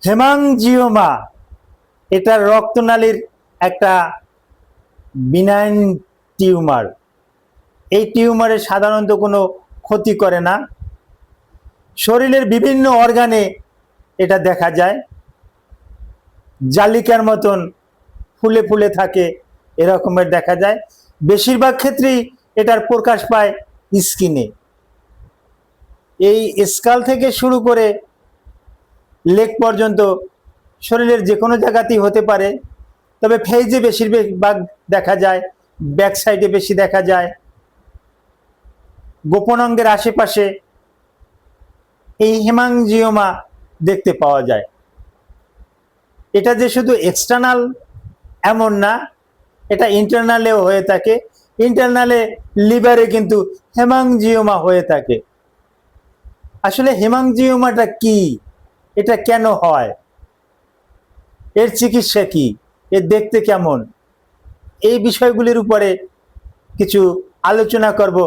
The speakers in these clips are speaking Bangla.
হেমাংজিওমা এটা রক্তনালীর একটা বিনাইন টিউমার। এই টিউমারে সাধারণত কোনো ক্ষতি করে না। শরীরের বিভিন্ন অর্গানে এটা দেখা যায়, জালিকার মতন ফুলে ফুলে থাকে, এরকমের দেখা যায়। বেশিরভাগ ক্ষেত্রেই এটার প্রকাশ পায় স্কিনে। এই স্কাল থেকে শুরু করে লেগ পর্যন্ত শরীরের যে কোনো জায়গাতেই হতে পারে, তবে ফেজে বেশিরভাগ দেখা যায়, ব্যাক সাইডে বেশি দেখা যায়, গোপন অঙ্গের আশেপাশে এই হেমাংজিওমা দেখতে পাওয়া যায়। এটা যে শুধু এক্সটার্নাল এমন না, এটা ইন্টারনালেও হয়ে থাকে। ইন্টারনালে লিভারে কিন্তু হেমাংজিওমা হয়ে থাকে। আসলে হেমাংজিওমাটা কি, এটা কেন হয়, এর চিকিৎসা কি, এর দেখতে কেমন, এই বিষয়গুলির উপরে কিছু আলোচনা করব।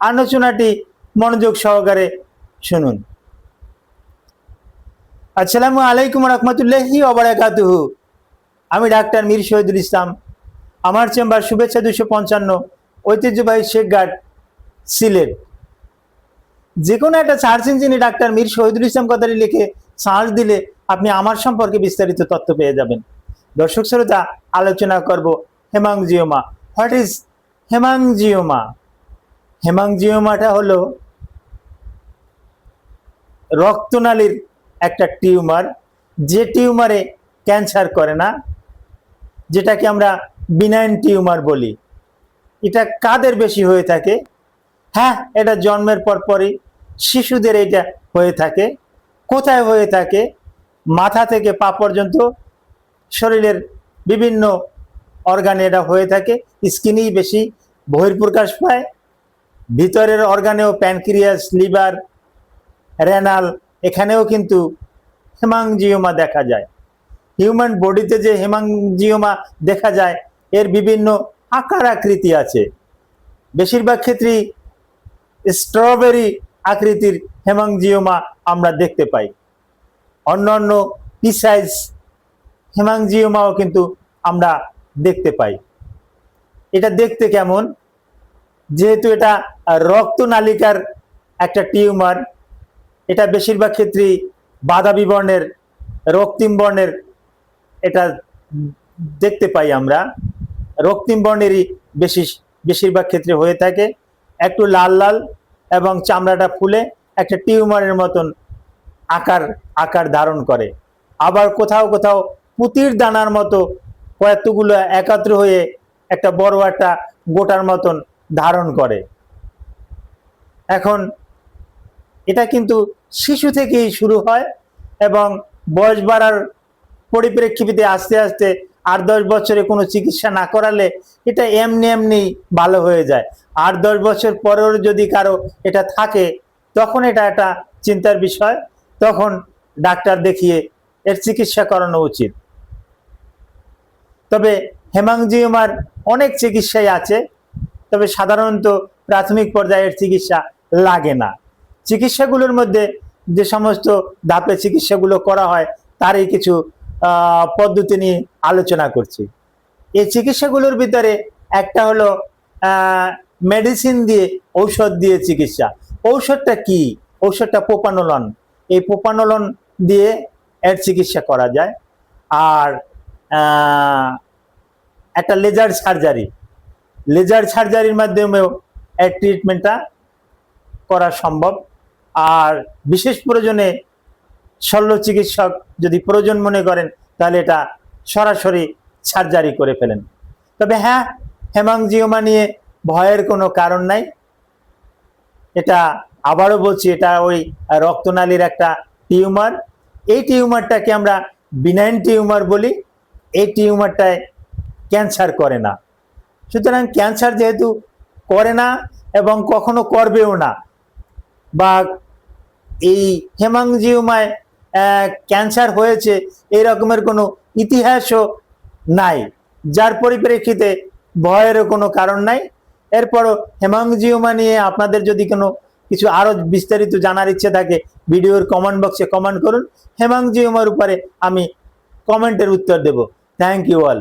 আলোচনাটি মনোযোগ সহকারে শুনুন। আসসালামু আলাইকুম রহমতুল্লাহি ওয়া বারাকাতুহু। আমি ডাক্তার মীর শহীদুল ইসলাম। আমার চেম্বার শুভেচ্ছা 255, ঐতিহ্যবাহী শেখঘাট, সিলেট। যে কোনো একটা সার্চ ইঞ্জিনে ডাক্তার মীর শহীদুল ইসলাম কথাটি লিখে সার্চ দিলে আপনি আমার সম্পর্কে বিস্তারিত তথ্য পেয়ে যাবেন। দর্শক শ্রোতা, আলোচনা করব হেমাংজিওমা। What is হেমাংজিওমা? হেমাংজিওমাটা হলো রক্তনালীর একটা টিউমার, যে টিউমারে ক্যান্সার করে না, যেটাকে আমরা বিনাইন টিউমার বলি। এটা কাদের বেশি হয়ে থাকে? হ্যাঁ, এটা জন্মের পরপরই শিশুদের এটা হয়ে থাকে। কোথায় হয়ে থাকে? মাথা থেকে পা পর্যন্ত শরীরের বিভিন্ন অর্গানে এটা হয়ে থাকে। স্কিনেই বেশি বহির্প্রকাশ পায়। ভিতরের অর্গানেও প্যানক্রিয়াস, লিভার, রেনাল, এখানেও কিন্তু হেমাংজিওমা দেখা যায়। হিউম্যান বডিতে যে হেমাংজিওমা দেখা যায়, এর বিভিন্ন আকার আকৃতি আছে। বেশিরভাগ ক্ষেত্রেই স্ট্রবেরি আকৃতির হেমাংজিওমা আমরা দেখতে পাই। অন্যান্য পিসাইজ হেমাংজিওমাও কিন্তু আমরা দেখতে পাই। এটা দেখতে কেমন? যেহেতু এটা রক্তনালিকার একটা টিউমার, এটা বেশিরভাগ ক্ষেত্রেই বাদামি বর্ণের, রক্তিম বর্ণের এটা দেখতে পাই আমরা। রক্তিম বর্ণেরই বেশিরভাগ ক্ষেত্রে হয়ে থাকে। একটু লাল লাল এবং চামড়াটা ফুলে একটা টিউমারের মতন আকার ধারণ করে। আবার কোথাও কোথাও পুতির দানার মতো কয়েকগুলো একত্র হয়ে একটা বড় একটা গোটার মতন ধারণ করে। এখন এটা কিন্তু শিশু থেকেই শুরু হয় এবং বয়স বাড়ার পরিপ্রেক্ষিতে আস্তে আস্তে 8-10 বছরে কোনো চিকিৎসা না করালে এটা এমনি এমনি ভালো হয়ে যায়। 8-10 বছর পরেও যদি কারো এটা থাকে, তখন এটা একটা চিন্তার বিষয়। তখন ডাক্তার দেখিয়ে এর চিকিৎসা করানো উচিত। তবে হেমাংজিওমার অনেক চিকিৎসাই আছে, তবে সাধারণত প্রাথমিক পর্যায়ের চিকিৎসা লাগে না। চিকিৎসাগুলোর মধ্যে যে সমস্ত ধাপে চিকিৎসাগুলো করা হয়, তারই কিছু পদ্ধতি নিয়ে আলোচনা করছি। এই চিকিৎসাগুলোর ভিতরে একটা হলো মেডিসিন দিয়ে, ঔষধ দিয়ে চিকিৎসা। ঔষধটা কি? ঔষধটা প্রোপানোলন। এই প্রোপানোলন দিয়ে এর চিকিৎসা করা যায়। আর একটা লেজার সার্জারির মাধ্যমেও এর ট্রিটমেন্টটা করা সম্ভব। আর বিশেষ প্রয়োজনে শল্য চিকিৎসক যদি প্রয়োজন মনে করেন, তাহলে এটা সরাসরি সার্জারি করে ফেলেন। তবে হ্যাঁ, হেমাংজিওমা নিয়ে ভয়ের কোনো কারণ নাই। এটা আবারও বলছি, এটা ওই রক্তনালীর একটা টিউমার। এই টিউমারটাকে আমরা বিনাইন টিউমার বলি। এই টিউমারটায় ক্যান্সার করে না। সুতরাং ক্যান্সার যেহেতু করে না এবং কখনো করবেও না, বা এই হেমাংজিওমায় ক্যান্সার হয়েছে এই রকমের কোনো ইতিহাসও নাই, যার পরিপ্রেক্ষিতে ভয়েরও কোনো কারণ নাই। এরপরও হেমাংজিওমা নিয়ে আপনাদের যদি কোনো কিছু আরো বিস্তারিত জানার ইচ্ছে থাকে ভিডিওর কমেন্ট বক্সে কমেন্ট করুন, হেমাংজিওমার উপরে আমি কমেন্টের উত্তর দেব। Thank you all.